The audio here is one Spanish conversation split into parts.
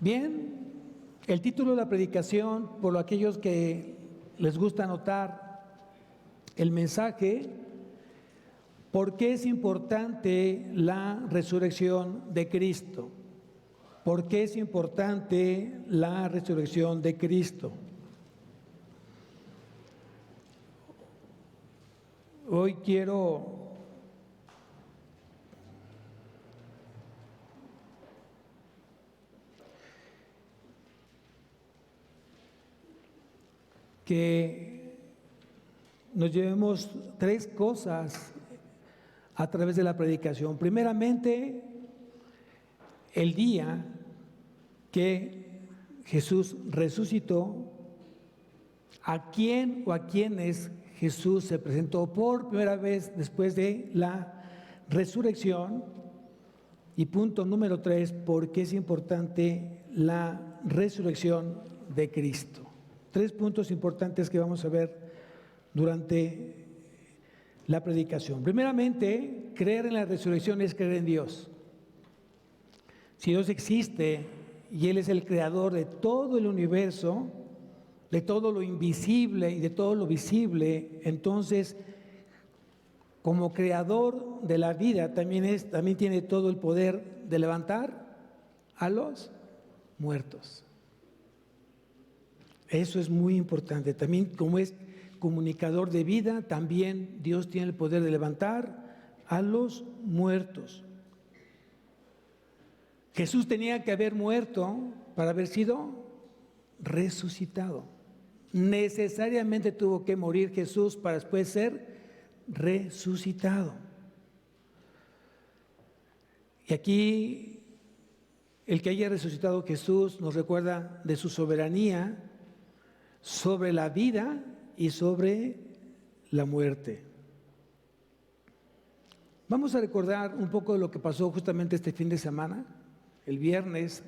Bien, el título de la predicación, por aquellos que les gusta anotar el mensaje, ¿por qué es importante la resurrección de Cristo? ¿Por qué es importante la resurrección de Cristo? Hoy quiero que nos llevemos tres cosas a través de la predicación. Primeramente, el día que Jesús resucitó, a quién o a quienes Jesús se presentó por primera vez después de la resurrección. Y punto número 3, ¿por qué es importante la resurrección de Cristo? 3 puntos importantes que vamos a ver durante la predicación. Primeramente, creer en la resurrección es creer en Dios. Si Dios existe y Él es el creador de todo el universo, de todo lo invisible y de todo lo visible, entonces, como creador de la vida, también tiene todo el poder de levantar a los muertos. Eso es muy importante. También, como es comunicador de vida, también Dios tiene el poder de levantar a los muertos. Jesús tenía que haber muerto para haber sido resucitado. Necesariamente tuvo que morir Jesús para después ser resucitado. Y aquí el que haya resucitado Jesús nos recuerda de su soberanía sobre la vida y sobre la muerte. Vamos a recordar un poco de lo que pasó justamente este fin de semana, el viernes,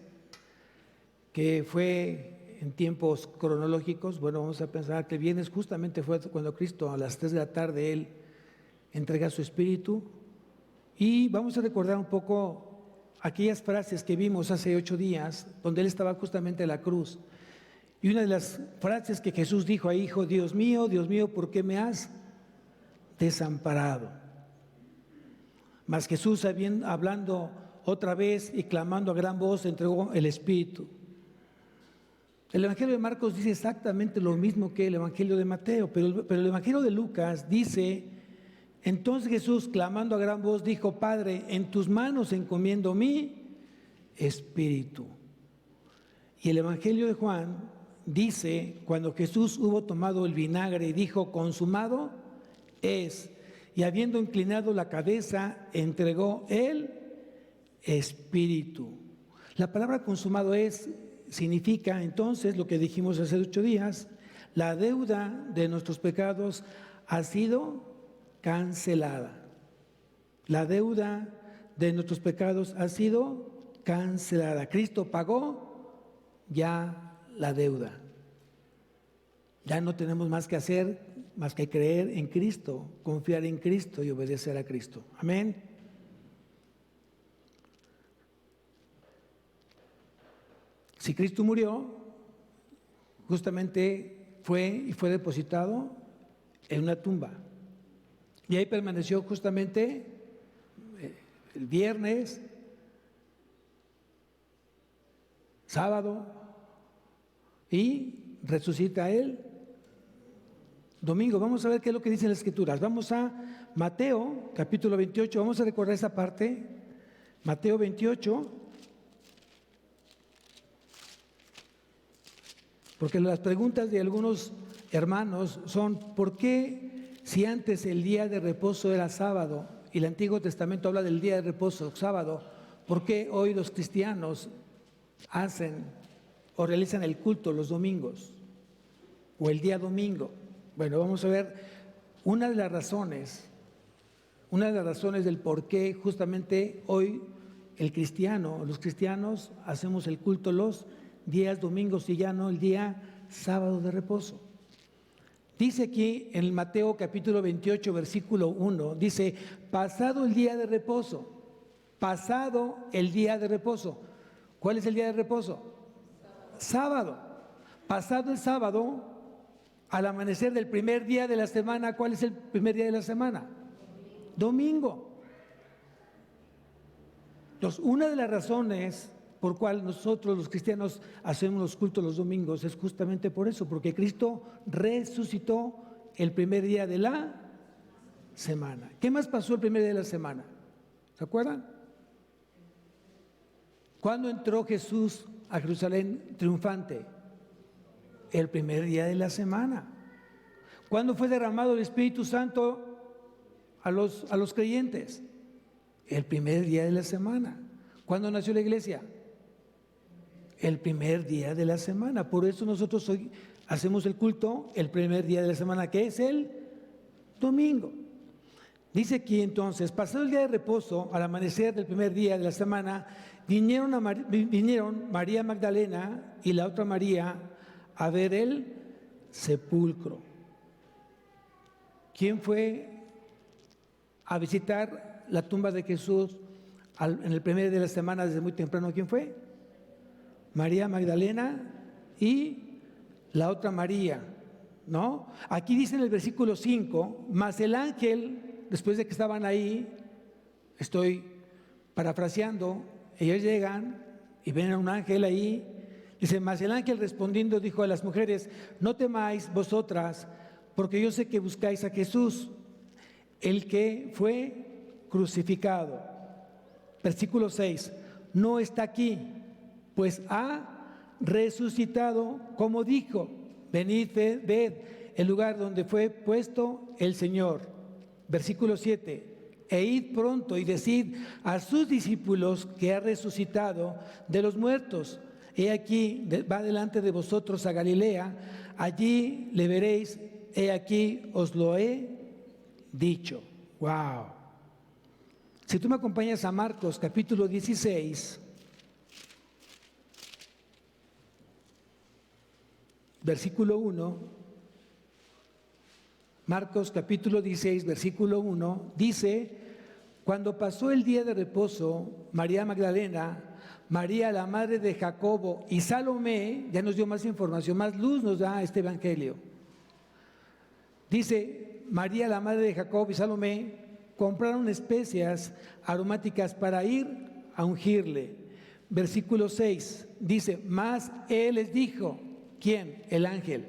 que fue en tiempos cronológicos. Bueno, vamos a pensar que el viernes justamente fue cuando Cristo a las 3 de la tarde Él entrega su espíritu, y vamos a recordar un poco aquellas frases que vimos hace 8 días, donde Él estaba justamente en la cruz. Y una de las frases que Jesús dijo ahí, dijo: Dios mío, ¿por qué me has desamparado? Mas Jesús, hablando otra vez y clamando a gran voz, entregó el Espíritu. El Evangelio de Marcos dice exactamente lo mismo que el Evangelio de Mateo, pero el Evangelio de Lucas dice: entonces Jesús, clamando a gran voz, dijo: Padre, en tus manos encomiendo mi espíritu. Y el Evangelio de Juan dice: cuando Jesús hubo tomado el vinagre y dijo: consumado es, y habiendo inclinado la cabeza, entregó el espíritu. La palabra consumado es significa entonces lo que dijimos hace 8 días: la deuda de nuestros pecados ha sido cancelada. La deuda de nuestros pecados ha sido cancelada. Cristo pagó ya la deuda. Ya no tenemos más que hacer, más que creer en Cristo, confiar en Cristo y obedecer a Cristo. Amén. Si Cristo murió, justamente fue depositado en una tumba. Y ahí permaneció justamente el viernes, sábado, y resucita Él domingo. Vamos a ver qué es lo que dicen las Escrituras. Vamos a Mateo, capítulo 28. Vamos a recordar esa parte. Mateo 28. Porque las preguntas de algunos hermanos son: ¿por qué, si antes el día de reposo era sábado y el Antiguo Testamento habla del día de reposo sábado, por qué hoy los cristianos hacen o realizan el culto los domingos o el día domingo? Bueno, vamos a ver una de las razones del por qué justamente hoy los cristianos hacemos el culto los días domingos y ya no el día sábado de reposo. Dice aquí en el Mateo capítulo 28, versículo 1, dice: pasado el día de reposo. Pasado el día de reposo. ¿Cuál es el día de reposo? sábado. Pasado el sábado, al amanecer del primer día de la semana, ¿cuál es el primer día de la semana? Domingo. Entonces, una de las razones por cual nosotros los cristianos hacemos los cultos los domingos es justamente por eso, porque Cristo resucitó el primer día de la semana. ¿Qué más pasó el primer día de la semana? ¿Se acuerdan? ¿Cuándo entró Jesús a Jerusalén triunfante? El primer día de la semana. ¿Cuándo fue derramado el Espíritu Santo a los creyentes? El primer día de la semana. ¿Cuándo nació la iglesia? El primer día de la semana. Por eso nosotros hoy hacemos el culto el primer día de la semana, que es el domingo. Dice aquí entonces, pasado el día de reposo, al amanecer del primer día de la semana, vinieron María Magdalena y la otra María a ver el sepulcro. ¿Quién fue a visitar la tumba de Jesús en el primer día de la semana desde muy temprano? ¿Quién fue? María Magdalena y la otra María, ¿no? Aquí dice en el versículo 5, mas el ángel, después de que estaban ahí, estoy parafraseando, ellos llegan y ven a un ángel ahí, dice, mas el ángel respondiendo dijo a las mujeres, no temáis vosotras, porque yo sé que buscáis a Jesús, el que fue crucificado. Versículo 6, no está aquí, pues ha resucitado como dijo, venid, ved el lugar donde fue puesto el Señor. Versículo 7, e id pronto y decid a sus discípulos que ha resucitado de los muertos. He aquí, va delante de vosotros a Galilea, allí le veréis, he aquí os lo he dicho. Wow. Si tú me acompañas a Marcos capítulo 16, versículo 1, Marcos capítulo 16, versículo 1, dice, cuando pasó el día de reposo, María Magdalena, María la madre de Jacobo y Salomé, ya nos dio más información, más luz nos da este evangelio. Dice, María la madre de Jacobo y Salomé compraron especias aromáticas para ir a ungirle. Versículo 6 dice, mas él les dijo, ¿quién? El ángel.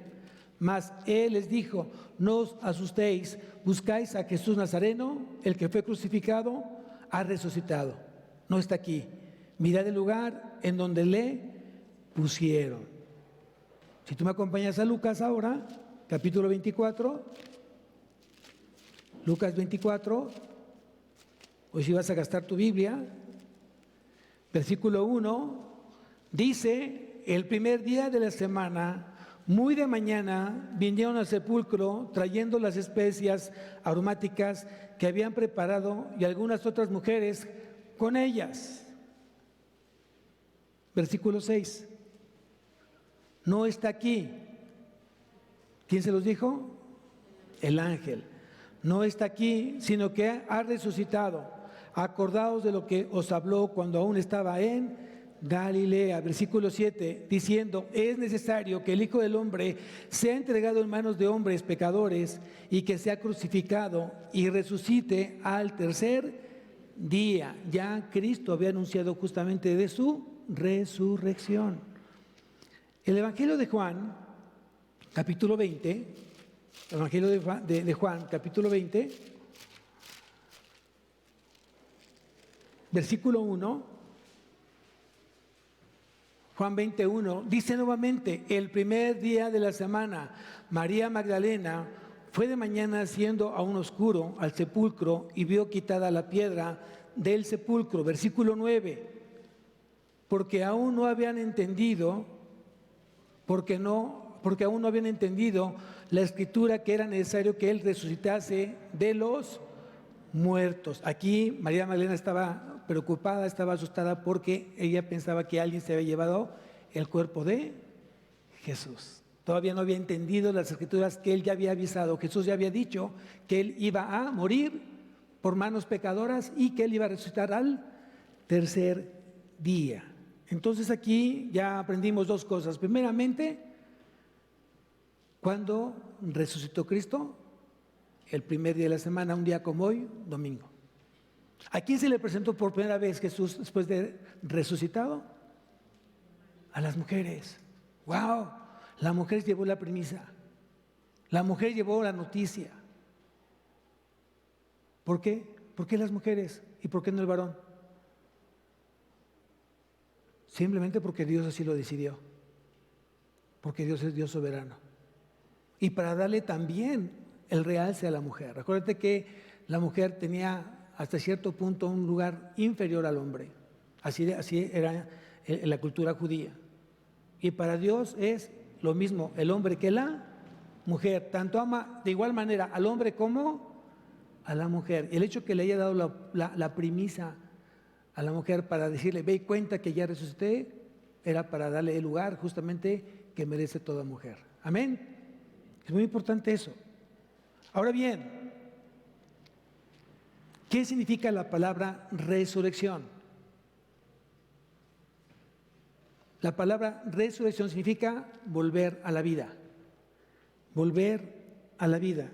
Mas él les dijo, no os asustéis, buscáis a Jesús Nazareno, el que fue crucificado, ha resucitado, no está aquí. Mirad el lugar en donde le pusieron. Si tú me acompañas a Lucas ahora, capítulo 24, Lucas 24, hoy si vas a gastar tu Biblia, versículo 1, dice, el primer día de la semana, muy de mañana, vinieron al sepulcro trayendo las especias aromáticas que habían preparado y algunas otras mujeres con ellas. Versículo 6, no está aquí. ¿Quién se los dijo? El ángel. No está aquí, sino que ha resucitado. Acordaos de lo que os habló cuando aún estaba en Galilea. Versículo 7, diciendo, es necesario que el Hijo del Hombre sea entregado en manos de hombres pecadores y que sea crucificado y resucite al tercer día. Ya Cristo había anunciado justamente de su resurrección. El Evangelio de Juan, capítulo 20, Evangelio de Juan, capítulo 20, versículo 1, Juan 21, dice nuevamente, el primer día de la semana, María Magdalena fue de mañana siendo aún oscuro al sepulcro y vio quitada la piedra del sepulcro. Versículo 9, porque aún no habían entendido, porque aún no habían entendido la escritura que era necesario que él resucitase de los muertos. Aquí María Magdalena estaba preocupada, estaba asustada porque ella pensaba que alguien se había llevado el cuerpo de Jesús. Todavía no había entendido las escrituras que él ya había avisado. Jesús ya había dicho que él iba a morir por manos pecadoras y que él iba a resucitar al tercer día. Entonces aquí ya aprendimos dos cosas. Primeramente, ¿cuándo resucitó Cristo? El primer día de la semana, un día como hoy, domingo. ¿A quién se le presentó por primera vez Jesús después de resucitado? A las mujeres. ¡Wow! La mujer llevó la premisa. La mujer llevó la noticia. ¿Por qué? ¿Por qué las mujeres? ¿Y por qué no el varón? Simplemente porque Dios así lo decidió. Porque Dios es Dios soberano. Y para darle también el realce a la mujer. Acuérdate que la mujer tenía hasta cierto punto un lugar inferior al hombre. Así era en la cultura judía. Y para Dios es lo mismo el hombre que la mujer. Tanto ama de igual manera al hombre como a la mujer. El hecho que le haya dado la premisa a la mujer para decirle, ve y cuenta que ya resucité, era para darle el lugar justamente que merece toda mujer. Amén. Es muy importante eso. Ahora bien, ¿qué significa la palabra resurrección? La palabra resurrección significa volver a la vida. Volver a la vida.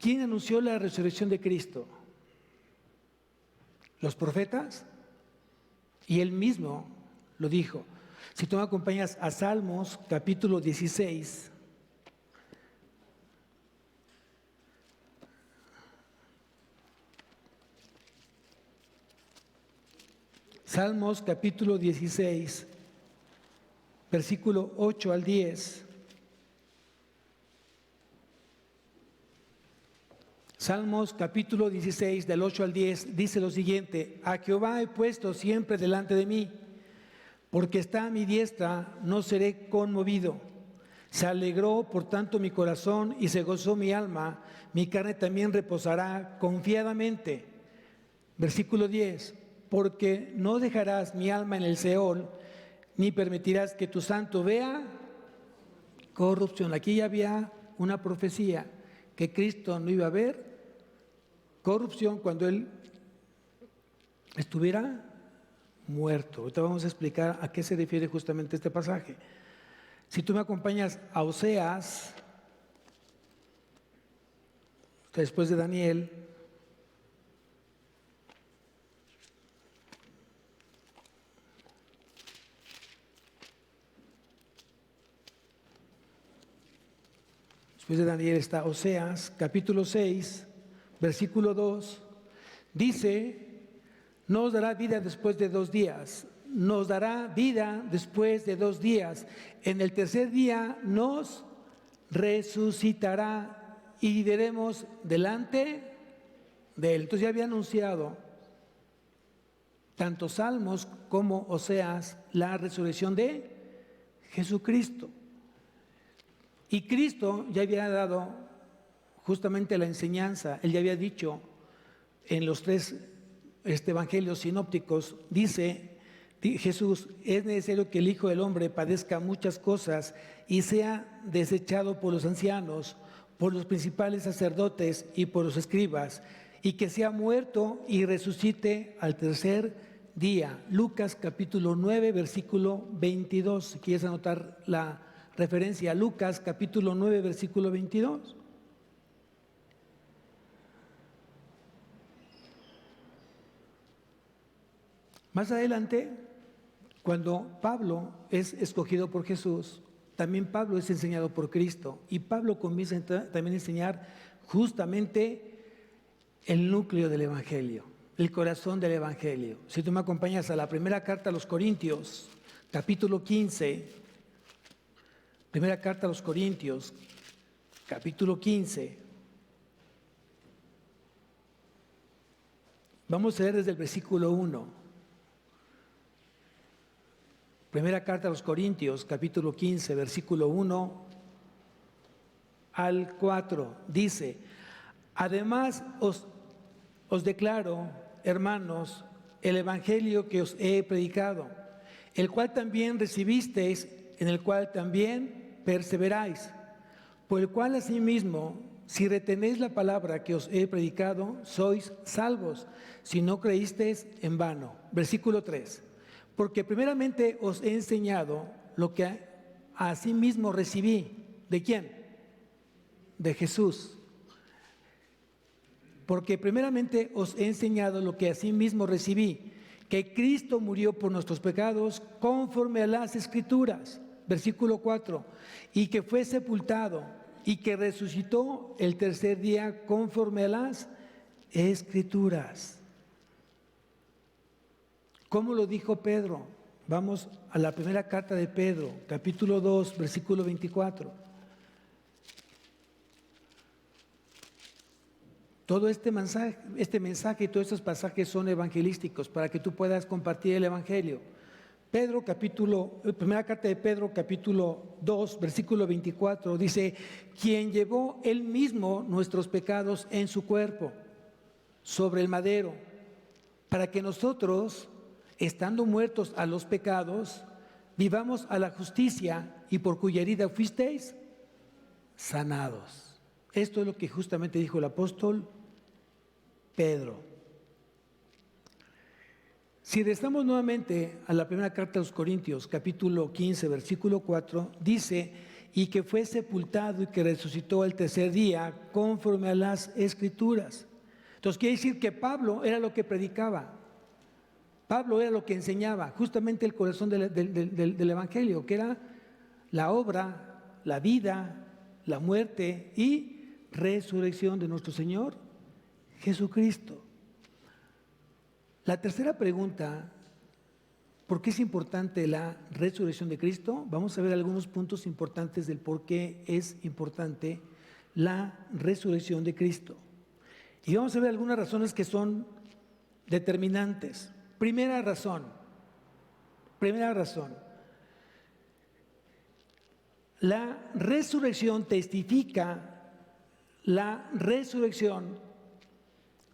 ¿Quién anunció la resurrección de Cristo? Los profetas, y él mismo lo dijo. Si tú me acompañas a Salmos capítulo 16, Salmos capítulo 16, versículo 8 al 10. Salmos capítulo 16, del 8 al 10, dice lo siguiente: a Jehová he puesto siempre delante de mí, porque está a mi diestra, no seré conmovido. Se alegró por tanto mi corazón y se gozó mi alma, mi carne también reposará confiadamente. Versículo 10, porque no dejarás mi alma en el Seol, ni permitirás que tu santo vea corrupción. Aquí ya había una profecía que Cristo no iba a ver corrupción cuando Él estuviera muerto. Ahorita vamos a explicar a qué se refiere justamente este pasaje. Si tú me acompañas a Oseas, después de Daniel, está Oseas, capítulo 6, versículo 2, dice: nos dará vida después de 2 días, nos dará vida después de 2 días, en el tercer día nos resucitará y viviremos delante de Él. Entonces ya había anunciado tanto Salmos como Oseas la resurrección de Jesucristo. Y Cristo ya había dado justamente la enseñanza. Él ya había dicho en los 3 evangelios sinópticos, dice Jesús: es necesario que el Hijo del Hombre padezca muchas cosas y sea desechado por los ancianos, por los principales sacerdotes y por los escribas, y que sea muerto y resucite al tercer día. Lucas capítulo 9, versículo 22. Si quieres anotar la referencia, Lucas capítulo 9, versículo 22. Más adelante, cuando Pablo es escogido por Jesús, también Pablo es enseñado por Cristo, y Pablo comienza también a enseñar justamente el núcleo del Evangelio, el corazón del Evangelio. Si tú me acompañas a la primera carta a los Corintios, capítulo 15, primera carta a los Corintios, capítulo 15, vamos a leer desde el versículo 1. Primera carta a los Corintios, capítulo 15, versículo 1 al 4, dice: además os declaro, hermanos, el evangelio que os he predicado, el cual también recibisteis, en el cual también perseveráis, por el cual asimismo si retenéis la palabra que os he predicado, sois salvos, si no creísteis en vano. Versículo 3. Porque primeramente os he enseñado lo que asimismo recibí. ¿De quién? De Jesús. Porque primeramente os he enseñado lo que asimismo recibí, que Cristo murió por nuestros pecados conforme a las Escrituras. Versículo 4. Y que fue sepultado y que resucitó el tercer día conforme a las Escrituras. ¿Cómo lo dijo Pedro? Vamos a la primera carta de Pedro, capítulo 2, versículo 24. Todo este mensaje y todos estos pasajes son evangelísticos para que tú puedas compartir el evangelio. Primera carta de Pedro, capítulo 2, versículo 24, dice: quien llevó él mismo nuestros pecados en su cuerpo sobre el madero, para que nosotros, estando muertos a los pecados, vivamos a la justicia, y por cuya herida fuisteis sanados. Esto es lo que justamente dijo el apóstol Pedro. Si regresamos nuevamente a la primera carta a los Corintios, capítulo 15, versículo 4, dice: y que fue sepultado y que resucitó el tercer día conforme a las Escrituras. Entonces quiere decir que Pablo era lo que predicaba, Pablo era lo que enseñaba, justamente el corazón del Evangelio, que era la obra, la vida, la muerte y resurrección de nuestro Señor Jesucristo. La tercera pregunta: ¿por qué es importante la resurrección de Cristo? Vamos a ver algunos puntos importantes del por qué es importante la resurrección de Cristo. Y vamos a ver algunas razones que son determinantes. Primera razón, la resurrección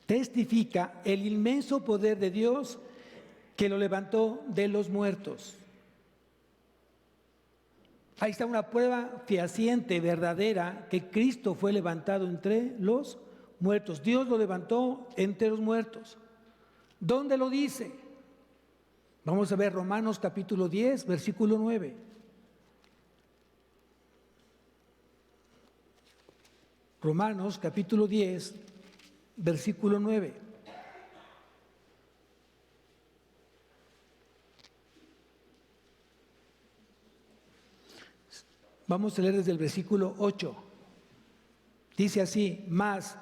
testifica el inmenso poder de Dios que lo levantó de los muertos. Ahí está una prueba fehaciente, verdadera, que Cristo fue levantado entre los muertos. Dios lo levantó entre los muertos. ¿Dónde lo dice? Vamos a ver Romanos capítulo 10, versículo 9. Romanos capítulo 10, versículo 9. Vamos a leer desde el versículo 8. Dice así: mas,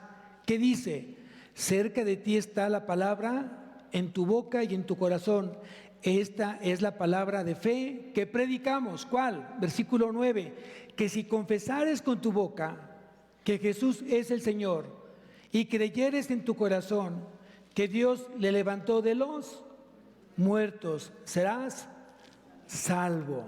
¿qué dice? Cerca de ti está la palabra, en tu boca y en tu corazón. Esta es la palabra de fe que predicamos. ¿Cuál? Versículo 9. Que si confesares con tu boca que Jesús es el Señor y creyeres en tu corazón que Dios le levantó de los muertos, serás salvo.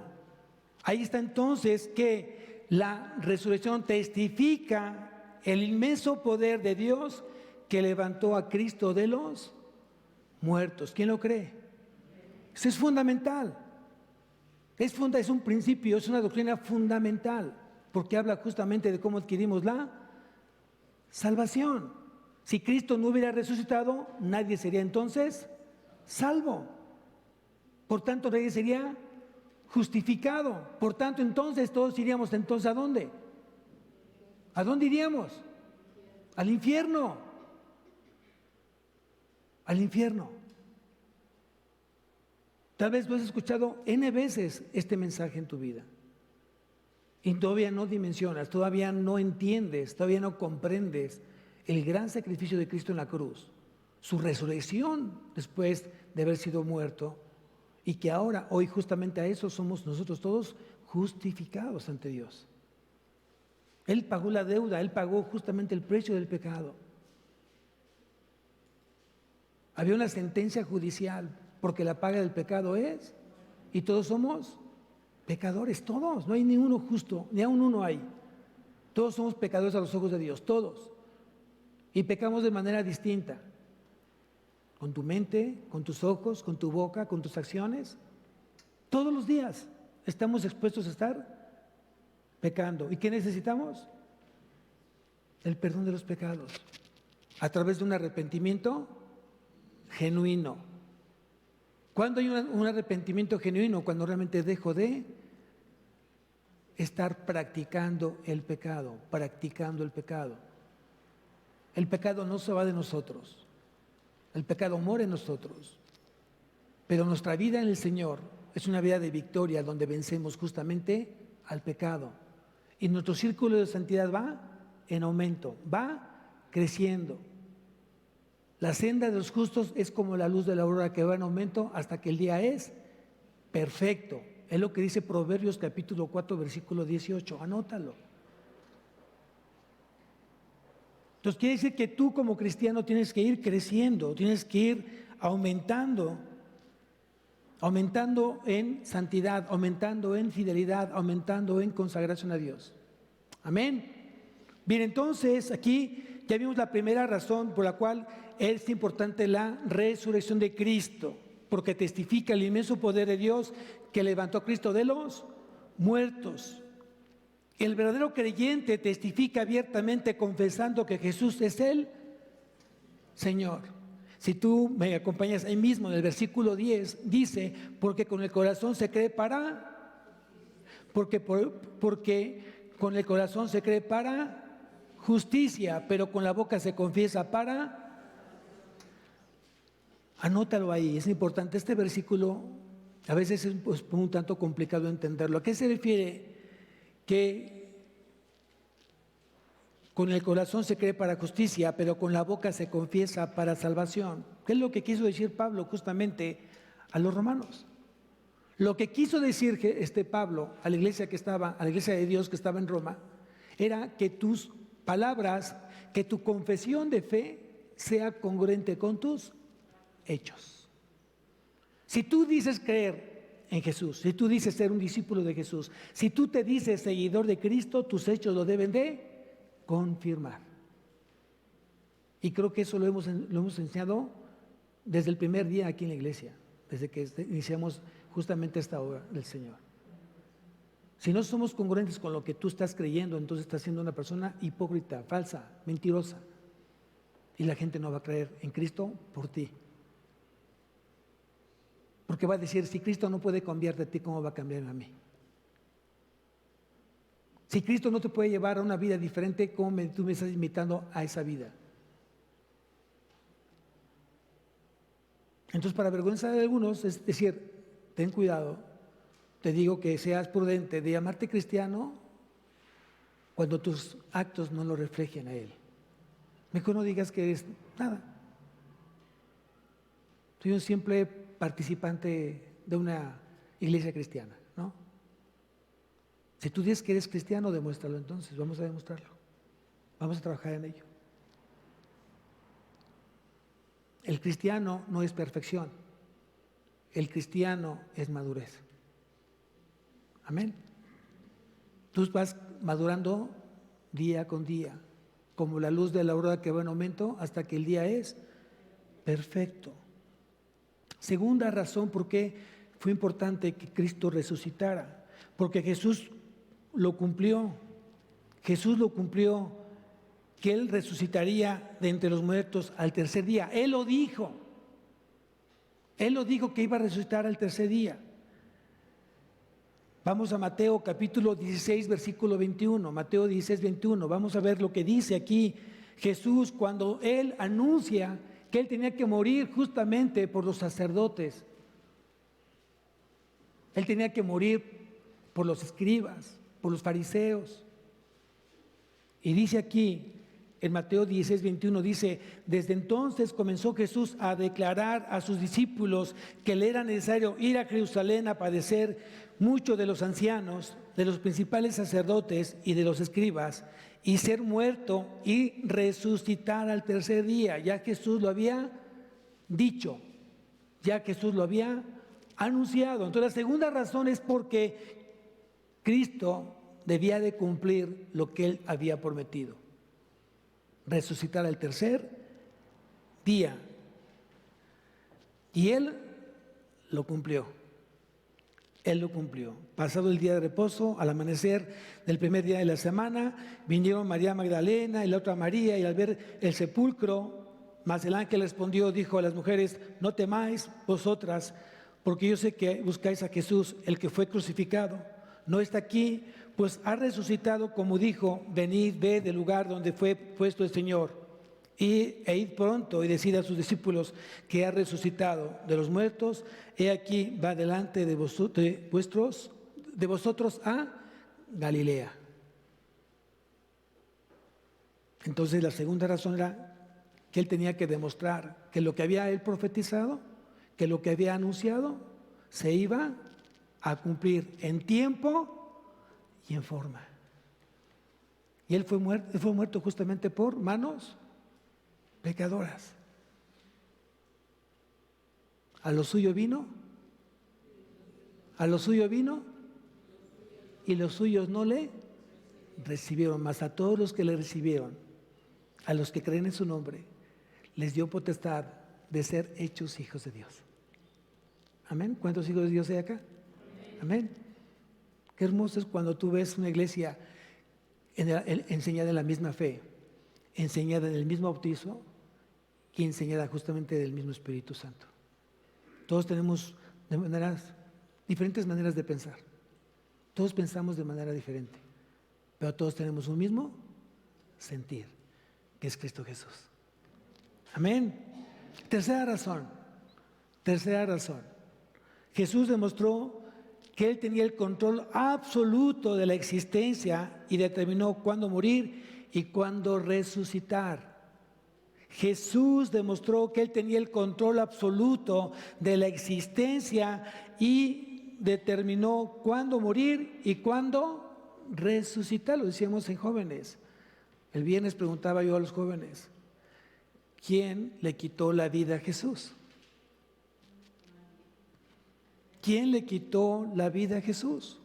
Ahí está entonces que la resurrección testifica el inmenso poder de Dios que levantó a Cristo de los muertos. ¿Quién lo cree? Eso es fundamental. Es un principio, es una doctrina fundamental, porque habla justamente de cómo adquirimos la salvación. Si Cristo no hubiera resucitado, nadie sería entonces salvo. Por tanto, nadie sería justificado. Por tanto, entonces todos iríamos entonces ¿a dónde? ¿A dónde iríamos? Al infierno. Al infierno. Tal vez tú has escuchado N veces este mensaje en tu vida y todavía no dimensionas, todavía no entiendes, todavía no comprendes el gran sacrificio de Cristo en la cruz, su resurrección después de haber sido muerto, y que ahora, hoy, justamente a eso somos nosotros todos justificados ante Dios. Él pagó la deuda, Él pagó justamente el precio del pecado. Había una sentencia judicial, porque la paga del pecado es, y todos somos pecadores, todos, no hay ni uno justo, ni aún uno hay. Todos somos pecadores a los ojos de Dios, todos. Y pecamos de manera distinta. Con tu mente, con tus ojos, con tu boca, con tus acciones. Todos los días estamos expuestos a estar pecando. ¿Y qué necesitamos? el perdón de los pecados a través de un arrepentimiento genuino. ¿Cuándo hay un arrepentimiento genuino? Cuando realmente dejo de estar practicando el pecado, practicando el pecado. El pecado no se va de nosotros, el pecado mora en nosotros, pero nuestra vida en el Señor es una vida de victoria donde vencemos justamente al pecado. Y nuestro círculo de santidad va en aumento, va creciendo. La senda de los justos es como la luz de la aurora que va en aumento hasta que el día es perfecto. Es lo que dice Proverbios capítulo 4, versículo 18. Anótalo. Entonces quiere decir que tú como cristiano tienes que ir creciendo, tienes que ir aumentando en santidad, aumentando en fidelidad, aumentando en consagración a Dios. Amén. Bien, entonces aquí ya vimos la primera razón por la cual es importante la resurrección de Cristo, porque testifica el inmenso poder de Dios que levantó a Cristo de los muertos. El verdadero creyente testifica abiertamente confesando que Jesús es el Señor. Si tú me acompañas ahí mismo en el versículo 10, dice, porque con el corazón se cree porque con el corazón se cree para justicia, pero con la boca se confiesa para. Anótalo ahí, es importante. Este versículo a veces es un tanto complicado entenderlo. ¿A qué se refiere? Que con el corazón se cree para justicia, pero con la boca se confiesa para salvación. ¿Qué es lo que quiso decir Pablo justamente a los romanos? Lo que quiso decir Pablo a la iglesia de Dios que estaba en Roma, era que tus palabras, que tu confesión de fe sea congruente con tus hechos. Si tú dices creer en Jesús, si tú dices ser un discípulo de Jesús, si tú te dices seguidor de Cristo, tus hechos lo deben de confirmar. Y creo que eso lo hemos enseñado desde el primer día aquí en la iglesia, desde que iniciamos justamente esta obra del Señor. Si no somos congruentes con lo que tú estás creyendo, entonces estás siendo una persona hipócrita, falsa, mentirosa. Y la gente no va a creer en Cristo por ti. Porque va a decir, si Cristo no puede cambiarte a ti, ¿cómo va a cambiarme a mí? Si Cristo no te puede llevar a una vida diferente, ¿cómo tú me estás invitando a esa vida? Entonces, para vergüenza de algunos, es decir, ten cuidado, te digo que seas prudente de llamarte cristiano cuando tus actos no lo reflejen a Él. Mejor no digas que eres nada. Soy un simple participante de una iglesia cristiana, ¿no? Si tú dices que eres cristiano, demuéstralo entonces, vamos a demostrarlo. Vamos a trabajar en ello. El cristiano no es perfección, el cristiano es madurez. Amén. Tú vas madurando día con día, como la luz de la aurora que va en aumento hasta que el día es perfecto. Segunda razón por qué fue importante que Cristo resucitara, porque Jesús lo cumplió. Jesús lo cumplió, que Él resucitaría de entre los muertos al tercer día. Él lo dijo. Él lo dijo que iba a resucitar al tercer día. Vamos a Mateo capítulo 16, versículo 21. Mateo 16, 21. Vamos a ver lo que dice aquí Jesús cuando Él anuncia que Él tenía que morir justamente por los sacerdotes. Él tenía que morir por los escribas, por los fariseos. Y dice aquí, en Mateo 16, 21, dice, desde entonces comenzó Jesús a declarar a sus discípulos que le era necesario ir a Jerusalén a padecer mucho de los ancianos, de los principales sacerdotes y de los escribas, y ser muerto y resucitar al tercer día. Ya Jesús lo había dicho, ya Jesús lo había anunciado. Entonces la segunda razón es porque Cristo debía de cumplir lo que Él había prometido. Resucitar al tercer día. Y Él lo cumplió. Él lo cumplió. Pasado el día de reposo, al amanecer del primer día de la semana, vinieron María Magdalena y la otra María, y al ver el sepulcro, mas el ángel respondió, dijo a las mujeres: no temáis vosotras, porque yo sé que buscáis a Jesús, el que fue crucificado. No está aquí, pues ha resucitado, como dijo. Venid, ved del lugar donde fue puesto el Señor. E id pronto y decid a sus discípulos que ha resucitado de los muertos. He aquí, va delante de vosotros a Galilea. Entonces la segunda razón era que él tenía que demostrar que lo que había él profetizado, que lo que había anunciado, se iba a cumplir en tiempo y en forma. Y él fue muerto justamente por manos pecadoras. A lo suyo vino, y los suyos no le recibieron. Mas a todos los que le recibieron, a los que creen en su nombre, les dio potestad de ser hechos hijos de Dios. Amén. ¿Cuántos hijos de Dios hay acá? Amén. Qué hermoso es cuando tú ves una iglesia enseñada en la misma fe, enseñada en el mismo bautizo y enseñada justamente del mismo Espíritu Santo. Todos tenemos diferentes maneras de pensar. Todos pensamos de manera diferente, pero todos tenemos un mismo sentir, que es Cristo Jesús. Amén. Tercera razón. Jesús demostró que Él tenía el control absoluto de la existencia y determinó cuándo morir y cuándo resucitar. Jesús demostró que Él tenía el control absoluto de la existencia y determinó cuándo morir y cuándo resucitar. Lo decíamos en jóvenes. El viernes preguntaba yo a los jóvenes: ¿quién le quitó la vida a Jesús? ¿Quién le quitó la vida a Jesús?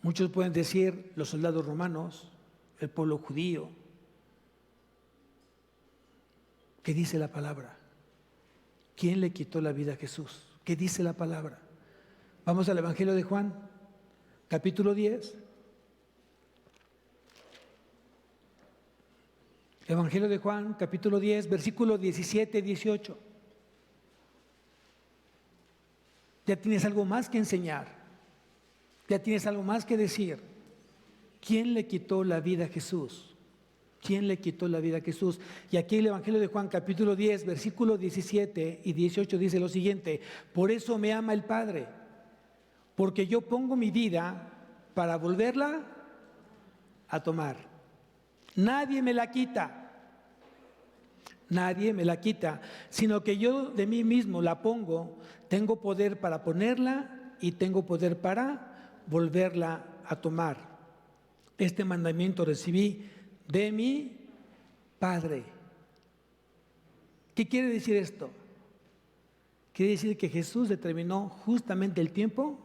Muchos pueden decir los soldados romanos, el pueblo judío. ¿Qué dice la palabra? ¿Quién le quitó la vida a Jesús? ¿Qué dice la palabra? Vamos al Evangelio de Juan, capítulo 10. Evangelio de Juan, capítulo 10, versículos 17 y 18. Ya tienes algo más que enseñar. Ya tienes algo más que decir. ¿Quién le quitó la vida a Jesús? ¿Quién le quitó la vida a Jesús? Y aquí el Evangelio de Juan, capítulo 10, versículos 17 y 18 dice lo siguiente: por eso me ama el Padre, porque yo pongo mi vida para volverla a tomar. Nadie me la quita, sino que yo de mí mismo la pongo. Tengo poder para ponerla y tengo poder para volverla a tomar. Este mandamiento recibí de mi Padre. ¿Qué quiere decir esto? Quiere decir que Jesús determinó justamente el tiempo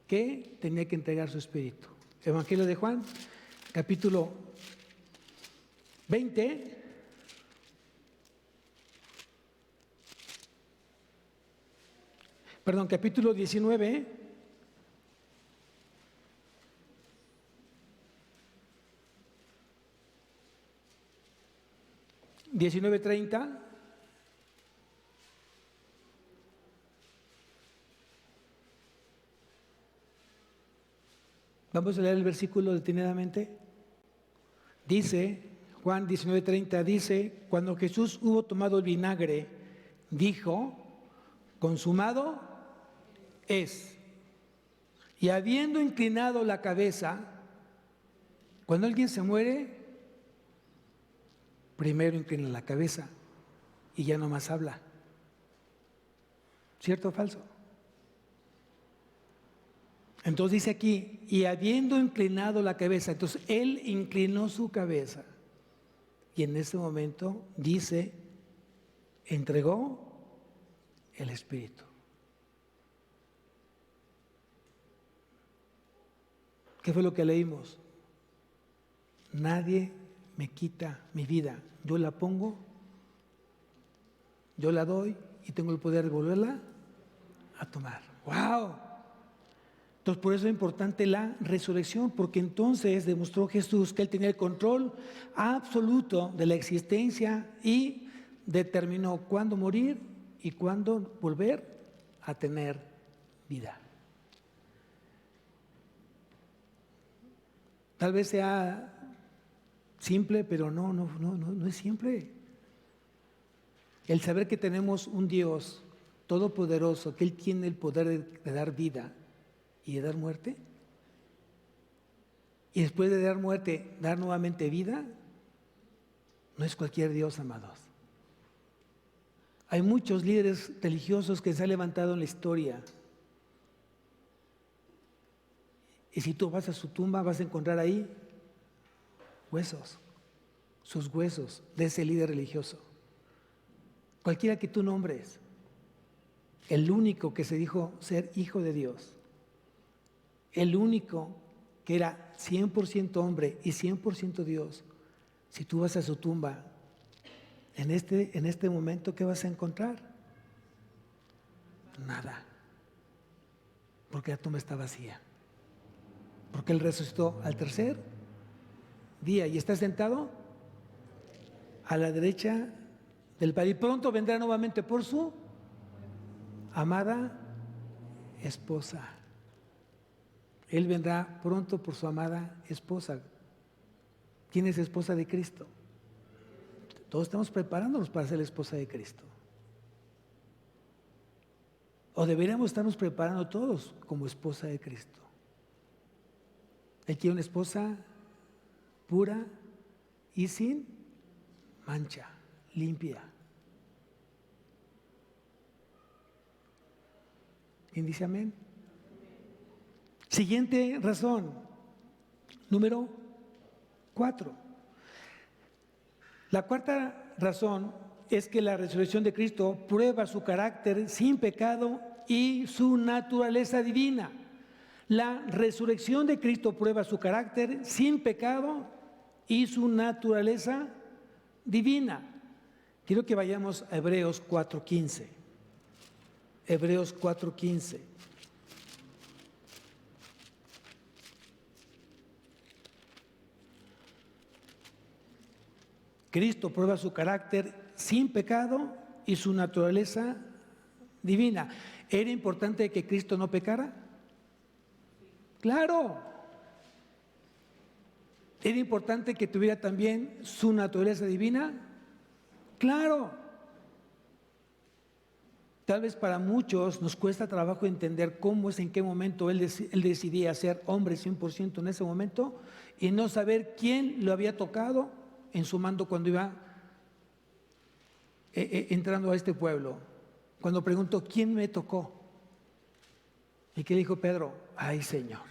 que tenía que entregar su Espíritu. Evangelio de Juan, capítulo 20. Capítulo 19. (19:30). Vamos a leer el versículo detenidamente. Dice, Juan 19:30, dice: cuando Jesús hubo tomado el vinagre, dijo: consumado es. Y habiendo inclinado la cabeza, cuando alguien se muere, primero inclina la cabeza y ya no más habla. ¿Cierto o falso? Entonces dice aquí: y habiendo inclinado la cabeza. Entonces Él inclinó su cabeza y en ese momento dice: entregó el Espíritu. ¿Qué fue lo que leímos? Nadie me quita mi vida. Yo la pongo, yo la doy y tengo el poder de volverla a tomar. ¡Wow! Entonces, por eso es importante la resurrección, porque entonces demostró Jesús que Él tenía el control absoluto de la existencia y determinó cuándo morir y cuándo volver a tener vida. Tal vez sea simple, pero no es simple. El saber que tenemos un Dios todopoderoso, que Él tiene el poder de dar vida y de dar muerte, y después de dar muerte, dar nuevamente vida, no es cualquier Dios, amados. Hay muchos líderes religiosos que se han levantado en la historia, y si tú vas a su tumba vas a encontrar ahí huesos, sus huesos de ese líder religioso. Cualquiera que tú nombres, el único que se dijo ser hijo de Dios, el único que era 100% hombre y 100% Dios, si tú vas a su tumba, en este momento, ¿qué vas a encontrar? Nada. Porque la tumba está vacía. Porque Él resucitó al tercer día y está sentado a la derecha del Padre. Y pronto vendrá nuevamente por su amada esposa. Él vendrá pronto por su amada esposa. ¿Quién es esposa de Cristo? Todos estamos preparándonos para ser la esposa de Cristo. O deberíamos estarnos preparando todos como esposa de Cristo. Él quiere una esposa pura y sin mancha, limpia. ¿Quién dice amén? Siguiente razón, número 4. La cuarta razón es que la resurrección de Cristo prueba su carácter sin pecado y su naturaleza divina. La resurrección de Cristo prueba su carácter sin pecado y su naturaleza divina. Quiero que vayamos a Hebreos 4:15. Hebreos 4:15. Cristo prueba su carácter sin pecado y su naturaleza divina. ¿Era importante que Cristo no pecara? Claro. ¿Era importante que tuviera también su naturaleza divina? Claro. Tal vez para muchos nos cuesta trabajo entender cómo es, en qué momento él decidía ser hombre 100% en ese momento y no saber quién lo había tocado en su mando cuando iba entrando a este pueblo. Cuando preguntó, ¿quién me tocó? ¿Y qué dijo Pedro? Ay, Señor,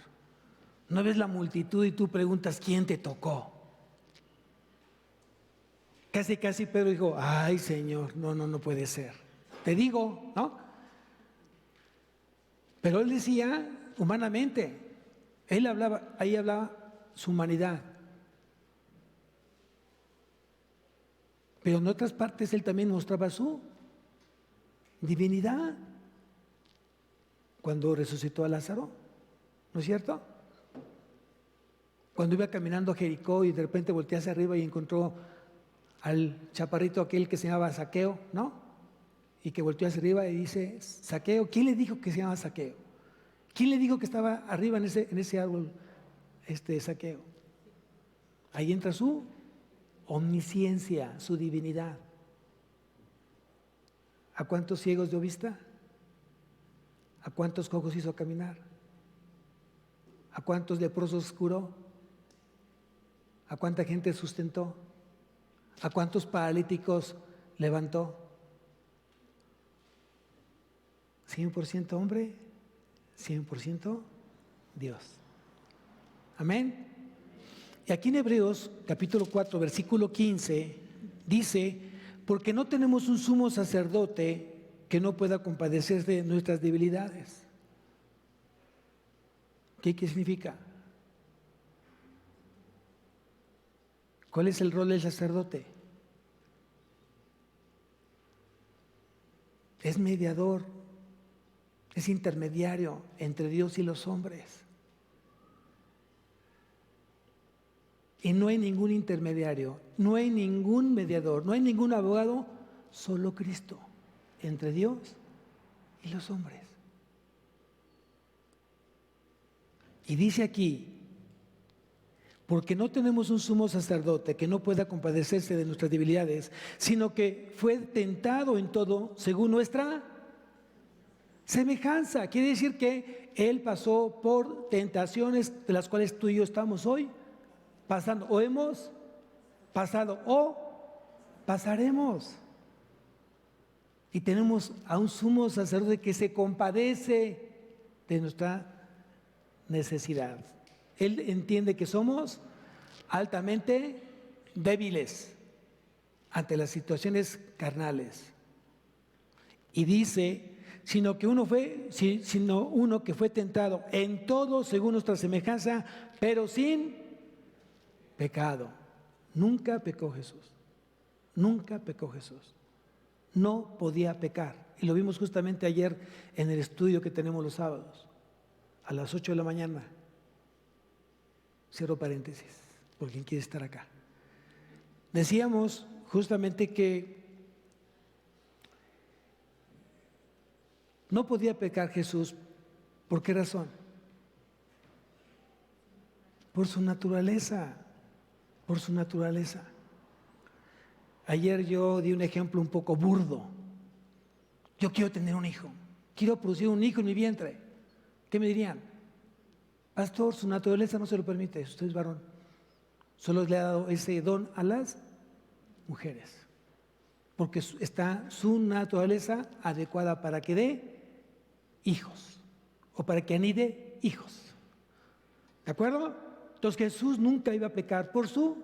¿no ves la multitud y tú preguntas quién te tocó? Casi Pedro dijo, ay, Señor, no puede ser. Te digo, ¿no? Pero él decía humanamente, ahí hablaba su humanidad. Pero en otras partes él también mostraba su divinidad. Cuando resucitó a Lázaro, ¿no es cierto? Cuando iba caminando a Jericó y de repente volteó hacia arriba y encontró al chaparrito aquel que se llamaba Zaqueo, ¿no? Y que volteó hacia arriba y dice, Zaqueo, ¿quién le dijo que se llamaba Zaqueo? ¿Quién le dijo que estaba arriba en ese árbol, Zaqueo? Ahí entra su omnisciencia, su divinidad. ¿A cuántos ciegos dio vista? ¿A cuántos cojos hizo caminar? ¿A cuántos leprosos curó? ¿A cuánta gente sustentó? ¿A cuántos paralíticos levantó? 100% hombre, 100% Dios. Amén. Y aquí en Hebreos capítulo 4, versículo 15, dice, porque no tenemos un sumo sacerdote que no pueda compadecerse de nuestras debilidades. ¿Qué significa? ¿Cuál es el rol del sacerdote? Es mediador Es intermediario entre Dios y los hombres. Y no hay ningún intermediario, no hay ningún mediador, no hay ningún abogado, solo Cristo, entre Dios y los hombres. Y dice aquí, porque no tenemos un sumo sacerdote que no pueda compadecerse de nuestras debilidades, sino que fue tentado en todo según nuestra semejanza. Quiere decir que Él pasó por tentaciones de las cuales tú y yo estamos hoy pasando, o hemos pasado, o pasaremos. Y tenemos a un sumo sacerdote que se compadece de nuestra necesidad. Él entiende que somos altamente débiles ante las situaciones carnales. Y dice, sino uno que fue tentado en todo según nuestra semejanza, pero sin pecado. Nunca pecó Jesús. Nunca pecó Jesús. No podía pecar. Y lo vimos justamente ayer en el estudio que tenemos los sábados, a las 8 de la mañana. Cierro paréntesis, por quien quiere estar acá. Decíamos justamente que no podía pecar Jesús. ¿Por qué razón? Por su naturaleza. Por su naturaleza. Ayer yo di un ejemplo un poco burdo. Yo quiero tener un hijo. Quiero producir un hijo en mi vientre. ¿Qué me dirían? Pastor, su naturaleza no se lo permite, usted es varón. Solo le ha dado ese don a las mujeres. Porque está su naturaleza adecuada para que dé hijos. O para que anide hijos. ¿De acuerdo? Entonces Jesús nunca iba a pecar por su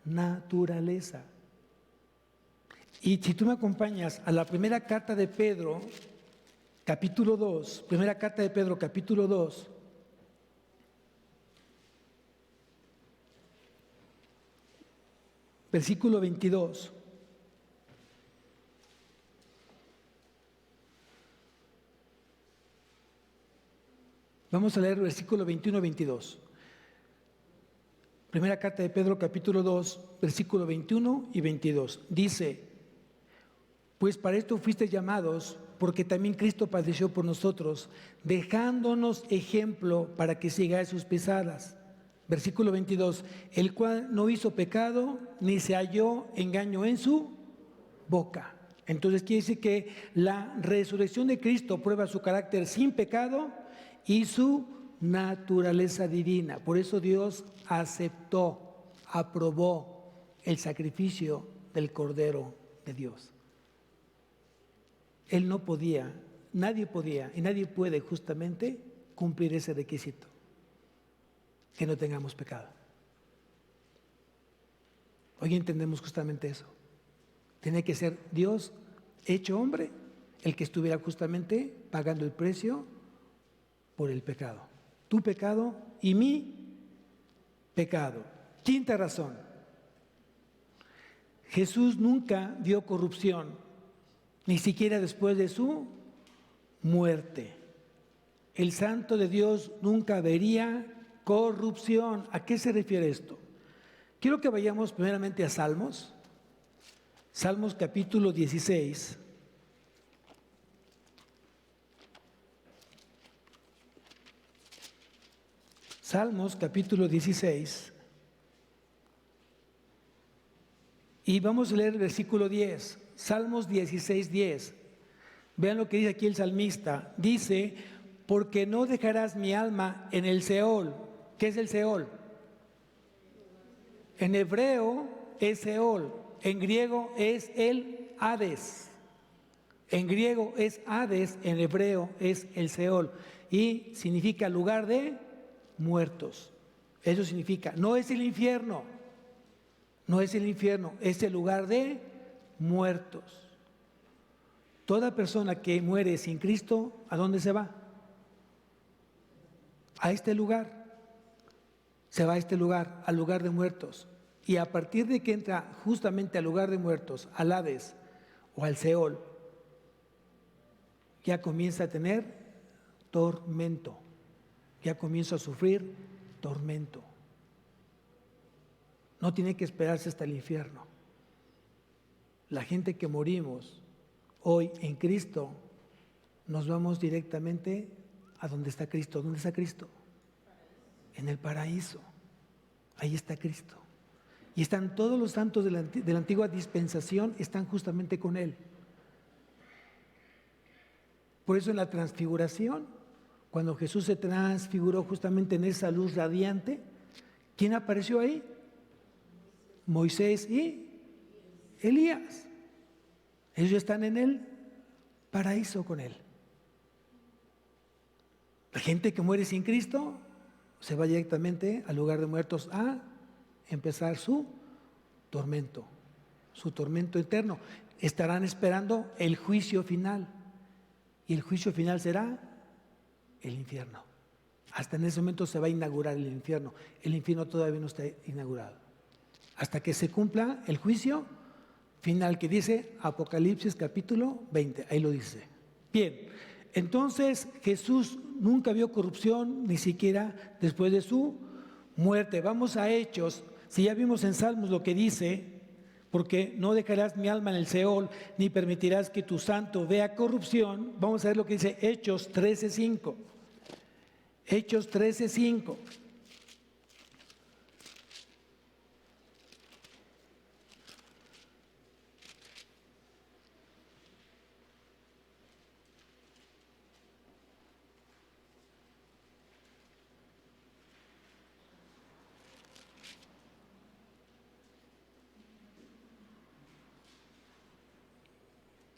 naturaleza. Y si tú me acompañas a la primera carta de Pedro, capítulo 2, primera carta de Pedro, capítulo 2, versículo 22. Vamos a leer versículo 21 y 22. Primera carta de Pedro, capítulo 2, versículo 21 y 22. Dice, pues para esto fuisteis llamados, porque también Cristo padeció por nosotros, dejándonos ejemplo para que sigáis sus pisadas. Versículo 22, el cual no hizo pecado, ni se halló engaño en su boca. Entonces quiere decir que la resurrección de Cristo prueba su carácter sin pecado y su naturaleza divina. Por eso Dios aceptó, aprobó el sacrificio del Cordero de Dios. Él no podía, nadie podía y nadie puede justamente cumplir ese requisito. Que no tengamos pecado. Hoy entendemos justamente eso. Tiene que ser Dios hecho hombre el que estuviera justamente pagando el precio por el pecado. Tu pecado y mi pecado. Quinta razón. Jesús nunca vio corrupción, ni siquiera después de su muerte. El Santo de Dios nunca vería corrupción. ¿A qué se refiere esto? Quiero que vayamos primeramente a Salmos. Salmos capítulo 16. Salmos capítulo 16. Y vamos a leer el versículo 10. Salmos 16, 10. Vean lo que dice aquí el salmista. Dice, porque no dejarás mi alma en el Seol. ¿Qué es el Seol? En hebreo es Seol, en griego es el Hades. En griego es Hades, en hebreo es el Seol. Y significa lugar de muertos. Eso significa, no es el infierno, no es el infierno, es el lugar de muertos. Toda persona que muere sin Cristo, ¿a dónde se va? A este lugar. Se va a este lugar, al lugar de muertos. Y a partir de que entra justamente al lugar de muertos, al Hades o al Seol, ya comienza a tener tormento. Ya comienzo a sufrir tormento. No tiene que esperarse hasta el infierno. La gente que morimos hoy en Cristo, nos vamos directamente a donde está Cristo. ¿Dónde está Cristo? En el paraíso. Ahí está Cristo. Y están todos los santos de la antigua dispensación, están justamente con Él. Por eso en la transfiguración, cuando Jesús se transfiguró justamente en esa luz radiante, ¿quién apareció ahí? Moisés y Elías. Ellos están en el paraíso con Él. La gente que muere sin Cristo se va directamente al lugar de muertos a empezar su tormento eterno. Estarán esperando el juicio final. Y el juicio final será el infierno. Hasta en ese momento se va a inaugurar el infierno. El infierno todavía no está inaugurado. Hasta que se cumpla el juicio final que dice Apocalipsis capítulo 20. Ahí lo dice. Bien, entonces Jesús nunca vio corrupción, ni siquiera después de su muerte. Vamos a Hechos. Si ya vimos en Salmos lo que dice, porque no dejarás mi alma en el Seol, ni permitirás que tu santo vea corrupción. Vamos a ver lo que dice Hechos 13:5. Hechos 13:5.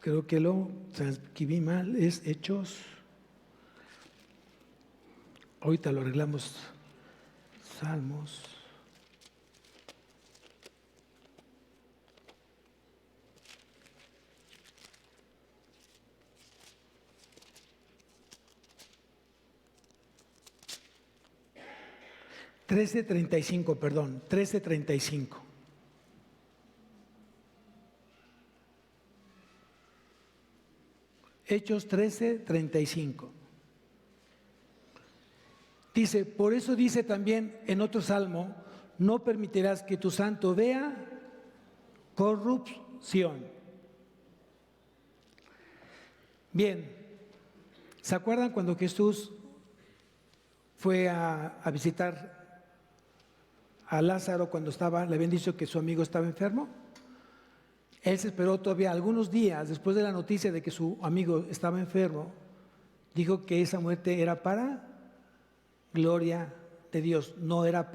Creo que lo transcribí mal, es Hechos. Ahorita lo arreglamos. Salmos. Perdón, 13:35. Hechos 13:35. Dice, por eso dice también en otro salmo, no permitirás que tu santo vea corrupción. Bien, ¿se acuerdan cuando Jesús fue a visitar a Lázaro cuando le habían dicho que su amigo estaba enfermo? Él se esperó todavía algunos días después de la noticia de que su amigo estaba enfermo. Dijo que esa muerte era para gloria de Dios, no era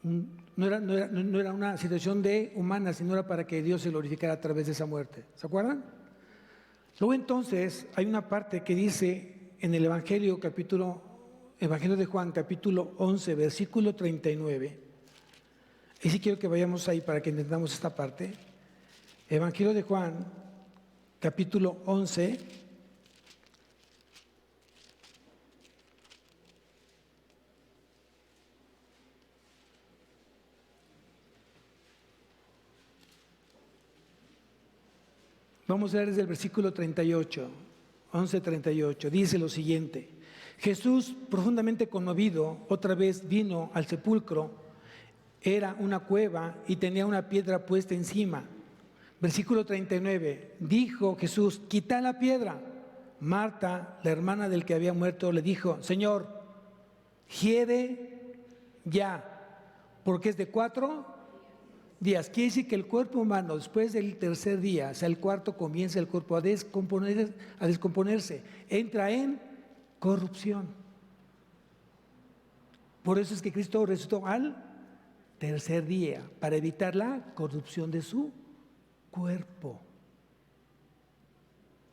una situación humana, sino era para que Dios se glorificara a través de esa muerte. ¿Se acuerdan? Luego entonces hay una parte que dice en el Evangelio de Juan, capítulo 11, versículo 39. Y sí quiero que vayamos ahí para que entendamos esta parte. Evangelio de Juan, capítulo 11, vamos a leer desde el versículo 38, 11:38, dice lo siguiente: Jesús, profundamente conmovido, otra vez vino al sepulcro. Era una cueva y tenía una piedra puesta encima. Versículo 39, dijo Jesús, quita la piedra. Marta, la hermana del que había muerto, le dijo, Señor, hiede ya, porque es de 4 días. Quiere decir que el cuerpo humano, después del tercer día, o sea, el cuarto, comienza el cuerpo a descomponerse, entra en corrupción. Por eso es que Cristo resucitó al tercer día, para evitar la corrupción de su cuerpo.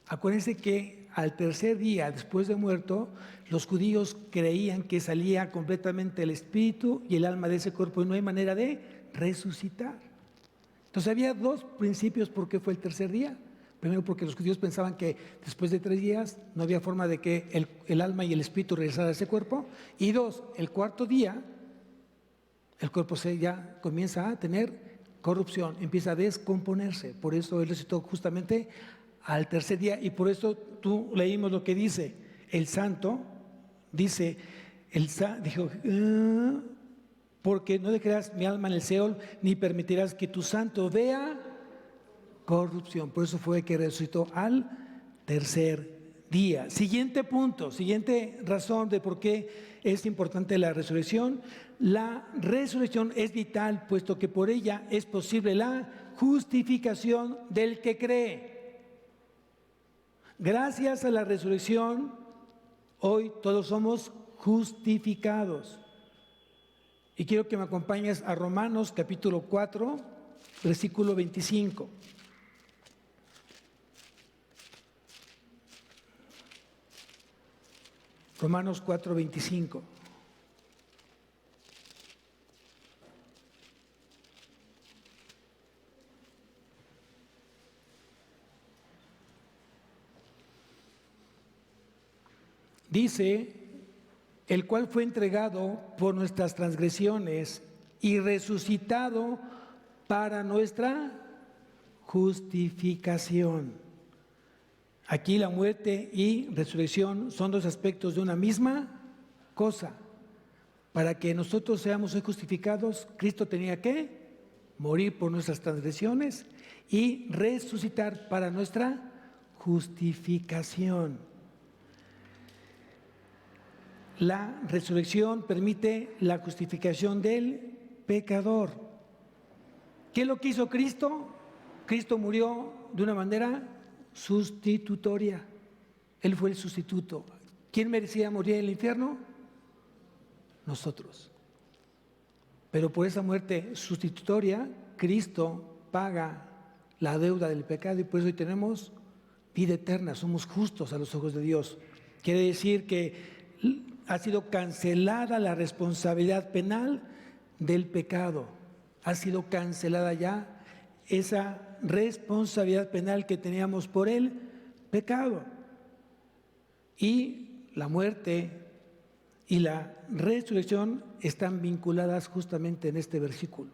Acuérdense que al tercer día, después de muerto, los judíos creían que salía completamente el espíritu y el alma de ese cuerpo y no hay manera de resucitar. Entonces había dos principios por qué fue el tercer día. Primero, porque los judíos pensaban que después de 3 días no había forma de que el alma y el espíritu regresaran a ese cuerpo. Y dos, el cuarto día, el cuerpo ya comienza a tener corrupción, empieza a descomponerse. Por eso Él resucitó justamente al tercer día y por eso leímos lo que dice el santo, dice, dijo, porque no dejarás mi alma en el Seol, ni permitirás que tu santo vea corrupción. Por eso fue que resucitó al tercer día. Siguiente punto, siguiente razón de por qué es importante la resurrección. La resurrección es vital, puesto que por ella es posible la justificación del que cree. Gracias a la resurrección, hoy todos somos justificados. Y quiero que me acompañes a Romanos capítulo 4, versículo 25. Romanos 4, 25. Dice, el cual fue entregado por nuestras transgresiones y resucitado para nuestra justificación. Aquí la muerte y resurrección son dos aspectos de una misma cosa. Para que nosotros seamos hoy justificados, Cristo tenía que morir por nuestras transgresiones y resucitar para nuestra justificación. La resurrección permite la justificación del pecador. ¿Qué es lo que hizo Cristo? Cristo murió de una manera sustitutoria. Él fue el sustituto. ¿Quién merecía morir en el infierno? Nosotros. Pero por esa muerte sustitutoria, Cristo paga la deuda del pecado y por eso hoy tenemos vida eterna, somos justos a los ojos de Dios. Quiere decir que ha sido cancelada la responsabilidad penal del pecado. Ha sido cancelada ya esa responsabilidad penal que teníamos por el pecado. Y la muerte y la resurrección están vinculadas justamente en este versículo.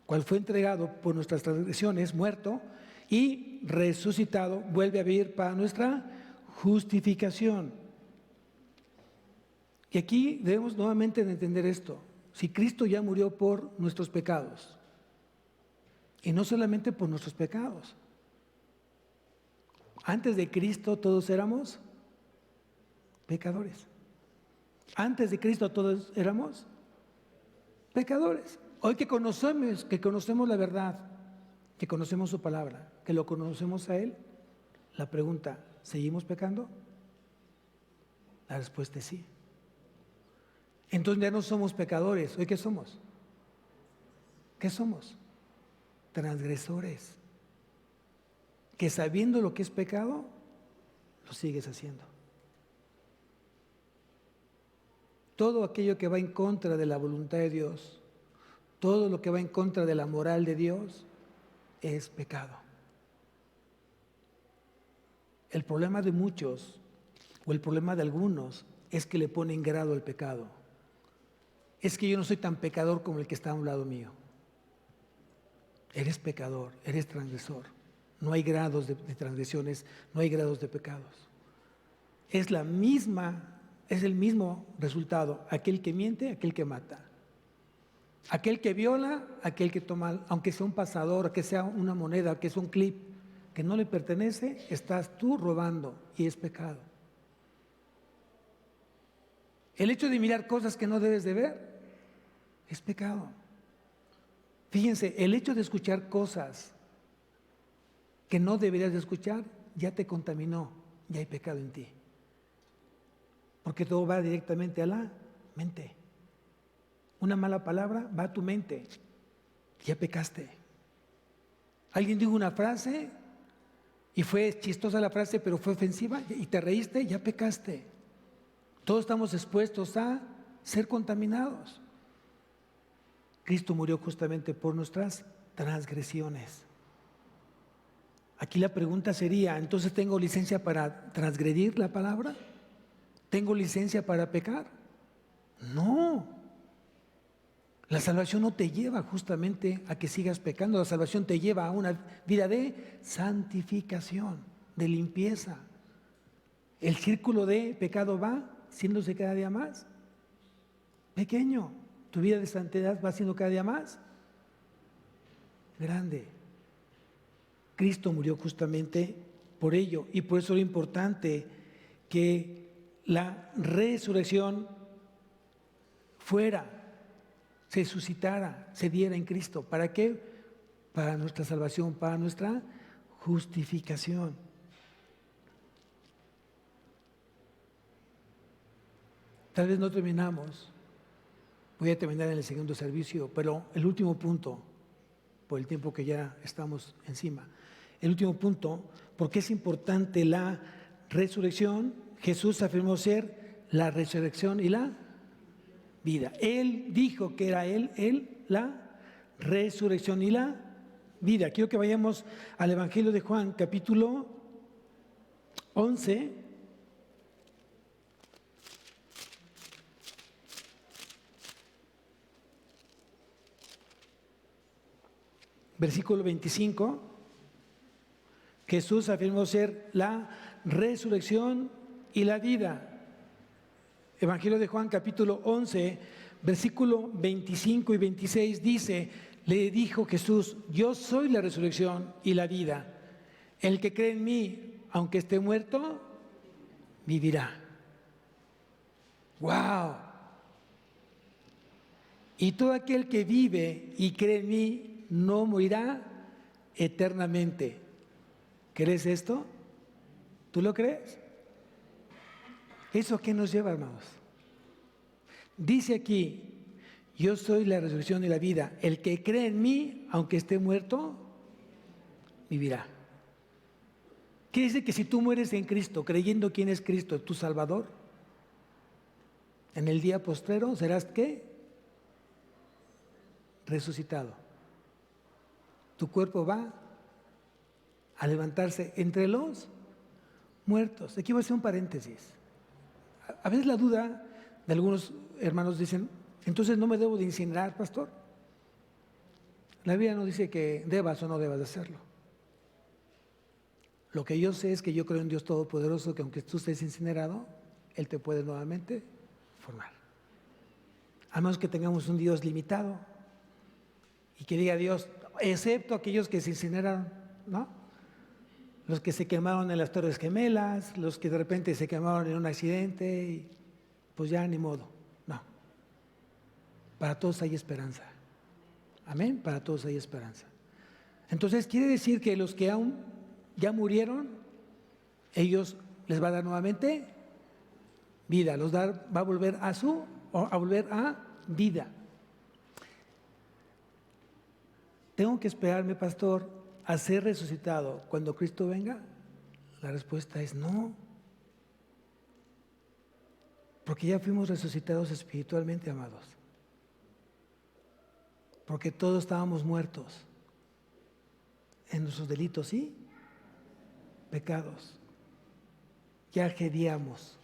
Cual fue entregado por nuestras transgresiones, muerto, y resucitado, vuelve a vivir para nuestra justificación. Y aquí debemos nuevamente de entender esto. Si Cristo ya murió por nuestros pecados, y no solamente por nuestros pecados. Antes de Cristo todos éramos pecadores. Antes de Cristo todos éramos pecadores. Hoy que conocemos la verdad, que conocemos su palabra, que lo conocemos a Él, la pregunta, ¿seguimos pecando? La respuesta es sí. Entonces ya no somos pecadores. ¿Hoy qué somos? ¿Qué somos? Transgresores. Que sabiendo lo que es pecado, lo sigues haciendo. Todo aquello que va en contra de la voluntad de Dios, todo lo que va en contra de la moral de Dios, es pecado. El problema de muchos, o el problema de algunos, es que le ponen grado al pecado. Es que yo no soy tan pecador como el que está a un lado mío. Eres pecador, eres transgresor. No hay grados de transgresiones, no hay grados de pecados. Es el mismo resultado, aquel que miente, aquel que mata. Aquel que viola, aquel que toma, aunque sea un pasador, que sea una moneda, que sea un clip, que no le pertenece, estás tú robando y es pecado. El hecho de mirar cosas que no debes de ver es pecado. Fíjense, el hecho de escuchar cosas que no deberías de escuchar ya te contaminó, ya hay pecado en ti. Porque todo va directamente a la mente. Una mala palabra va a tu mente, ya pecaste. Alguien dijo una frase y fue chistosa la frase, pero fue ofensiva y te reíste, ya pecaste. Todos estamos expuestos a ser contaminados. Cristo murió justamente por nuestras transgresiones. Aquí la pregunta sería, ¿entonces tengo licencia para transgredir la palabra? ¿Tengo licencia para pecar? No. La salvación no te lleva justamente a que sigas pecando. La salvación te lleva a una vida de santificación, de limpieza. el círculo de pecado va siéndose cada día más pequeño. Tu vida de santidad va siendo cada día más grande. Cristo murió justamente por ello, y por eso es importante que la resurrección se suscitara, se diera en Cristo. ¿Para qué? Para nuestra salvación, para nuestra justificación. Tal vez no terminamos, voy a terminar en el segundo servicio, pero el último punto, por el tiempo que ya estamos encima, el último punto, porque es importante la resurrección. Jesús afirmó ser la resurrección y la vida. Él dijo que era Él la resurrección y la vida. Quiero que vayamos al Evangelio de Juan, capítulo 11. Versículo 25. Jesús afirmó ser la resurrección y la vida. Evangelio de Juan, capítulo 11, versículo 25 y 26 dice: le dijo Jesús, yo soy la resurrección y la vida. El que cree en mí, aunque esté muerto, vivirá. ¡Wow! Y todo aquel que vive y cree en mí no morirá eternamente. ¿Crees esto? ¿Tú lo crees? ¿Eso a qué nos lleva, hermanos? Dice aquí, yo soy la resurrección y la vida. El que cree en mí, aunque esté muerto, vivirá. Quiere decir que si tú mueres en Cristo, creyendo quién es Cristo, tu Salvador, en el día postrero serás ¿qué? Resucitado. Tu cuerpo va a levantarse entre los muertos. Aquí voy a hacer un paréntesis. A veces la duda de algunos hermanos dicen, entonces no me debo de incinerar, pastor. La Biblia no dice que debas o no debas de hacerlo. Lo que yo sé es que yo creo en Dios Todopoderoso, que aunque tú estés incinerado, Él te puede nuevamente formar. A menos que tengamos un Dios limitado y que diga Dios, excepto aquellos que se incineraron, ¿no? Los que se quemaron en las Torres Gemelas, los que de repente se quemaron en un accidente, y pues ya ni modo. No. Para todos hay esperanza. Amén. Para todos hay esperanza. Entonces quiere decir que los que aún ya murieron, ellos les va a dar nuevamente vida, va a volver a volver a vida. ¿Tengo que esperarme, pastor, a ser resucitado cuando Cristo venga? La respuesta es no. Porque ya fuimos resucitados espiritualmente, amados. Porque todos estábamos muertos en nuestros delitos y pecados. Ya gedíamos.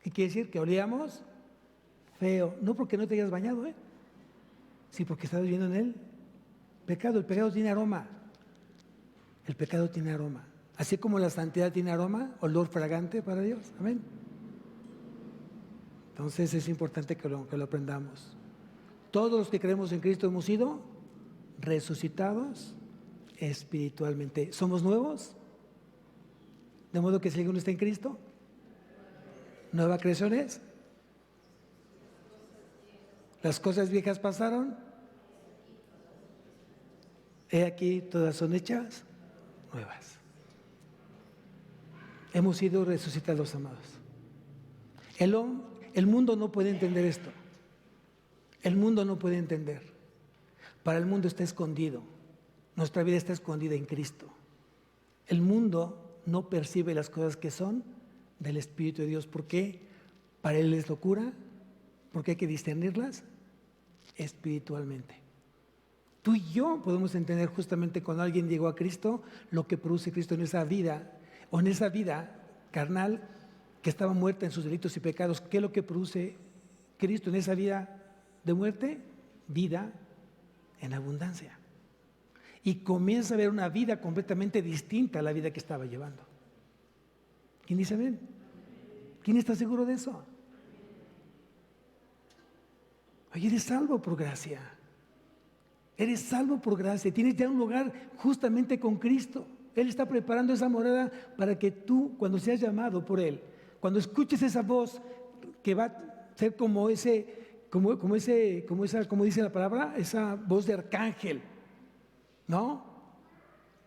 ¿Qué quiere decir? Que olíamos feo. No porque no te hayas bañado, sí, porque estabas viviendo en él. Pecado, el pecado tiene aroma. El pecado tiene aroma. Así como la santidad tiene aroma, olor fragante para Dios. Amén. Entonces es importante que lo aprendamos. Todos los que creemos en Cristo hemos sido resucitados espiritualmente. ¿Somos nuevos? De modo que si alguno está en Cristo, ¿nueva creación es? Las cosas viejas pasaron. He aquí, todas son hechas nuevas. Hemos sido resucitados, amados. El mundo no puede entender esto. El mundo no puede entender. Para el mundo está escondido. Nuestra vida está escondida en Cristo. El mundo no percibe las cosas que son del Espíritu de Dios. ¿Por qué? Para él es locura, porque hay que discernirlas espiritualmente. Tú y yo podemos entender justamente cuando alguien llegó a Cristo, lo que produce Cristo en esa vida, o en esa vida carnal que estaba muerta en sus delitos y pecados. ¿Qué es lo que produce Cristo en esa vida de muerte? Vida en abundancia. Y comienza a ver una vida completamente distinta a la vida que estaba llevando. ¿Quién dice amén? ¿Quién está seguro de eso? Oye, eres salvo por gracia. Eres salvo por gracia. Tienes ya un lugar justamente con Cristo. Él está preparando esa morada para que tú, cuando seas llamado por Él, cuando escuches esa voz que va a ser como dice la palabra, esa voz de arcángel, ¿no?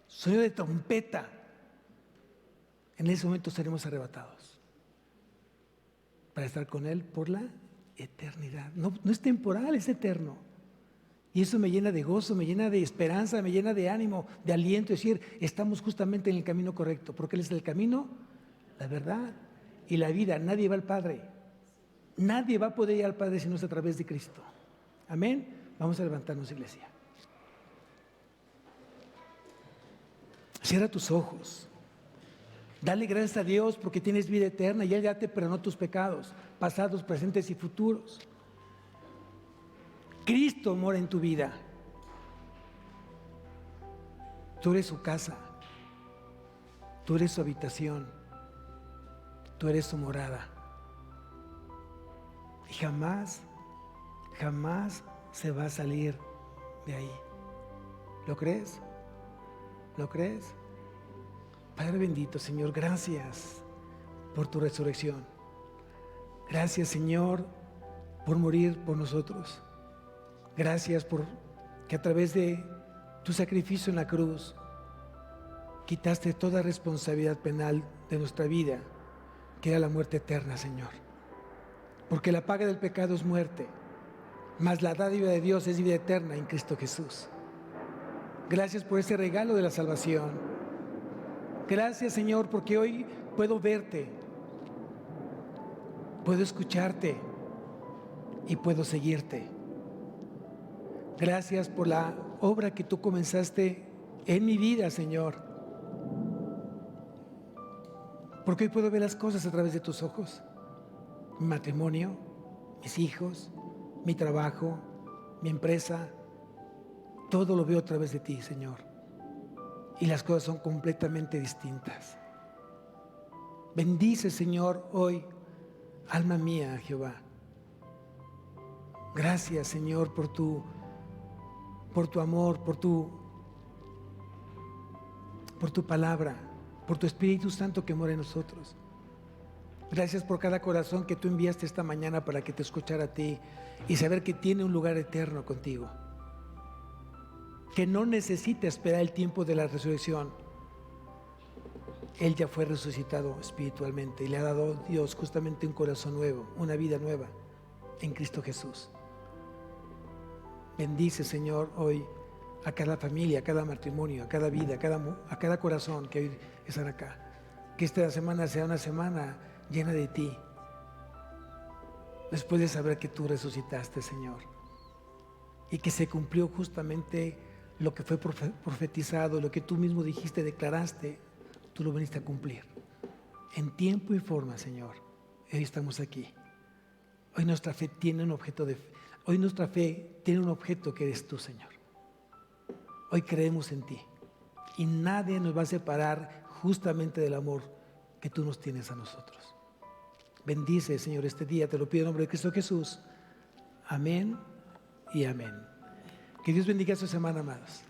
Sonido de trompeta. En ese momento seremos arrebatados para estar con Él por la eternidad. No es temporal, es eterno. Y eso me llena de gozo, me llena de esperanza, me llena de ánimo, de aliento, es decir, estamos justamente en el camino correcto, porque Él es el camino, la verdad y la vida. Nadie va al Padre, nadie va a poder ir al Padre si no es a través de Cristo. Amén. Vamos a levantarnos, iglesia. Cierra tus ojos. Dale gracias a Dios porque tienes vida eterna y Él ya te perdonó tus pecados, pasados, presentes y futuros. Cristo mora en tu vida. Tú eres su casa, tú eres su habitación, tú eres su morada. Y jamás se va a salir de ahí. ¿Lo crees? ¿Lo crees? Padre bendito, Señor, gracias por tu resurrección. Gracias, Señor, por morir por nosotros. Gracias por que a través de tu sacrificio en la cruz quitaste toda responsabilidad penal de nuestra vida, que era la muerte eterna, Señor. Porque la paga del pecado es muerte, mas la dádiva de Dios es vida eterna en Cristo Jesús. Gracias por ese regalo de la salvación. Gracias, Señor, porque hoy puedo verte, puedo escucharte y puedo seguirte. Gracias por la obra que tú comenzaste en mi vida, Señor. Porque hoy puedo ver las cosas a través de tus ojos. Mi matrimonio, mis hijos, mi trabajo, mi empresa, todo lo veo a través de ti, Señor. Y las cosas son completamente distintas. Bendice, Señor, hoy, alma mía, Jehová. Gracias, Señor, por tu amor, por tu palabra, por tu Espíritu Santo que mora en nosotros. Gracias por cada corazón que tú enviaste esta mañana para que te escuchara a ti y saber que tiene un lugar eterno contigo. Que no necesita esperar el tiempo de la resurrección. Él ya fue resucitado espiritualmente y le ha dado a Dios justamente un corazón nuevo, una vida nueva en Cristo Jesús. Bendice, Señor, hoy a cada familia, a cada matrimonio, a cada vida, a cada corazón que hoy están acá. Que esta semana sea una semana llena de ti. Después de saber que tú resucitaste, Señor, y que se cumplió justamente lo que fue profetizado, lo que tú mismo dijiste, declaraste, tú lo viniste a cumplir. En tiempo y forma, Señor. Hoy estamos aquí. Hoy nuestra fe tiene un objeto Hoy nuestra fe tiene un objeto que eres tú, Señor. Hoy creemos en ti y nadie nos va a separar justamente del amor que tú nos tienes a nosotros. Bendice, Señor, este día, te lo pido en nombre de Cristo Jesús. Amén y amén. Que Dios bendiga su semana, amados.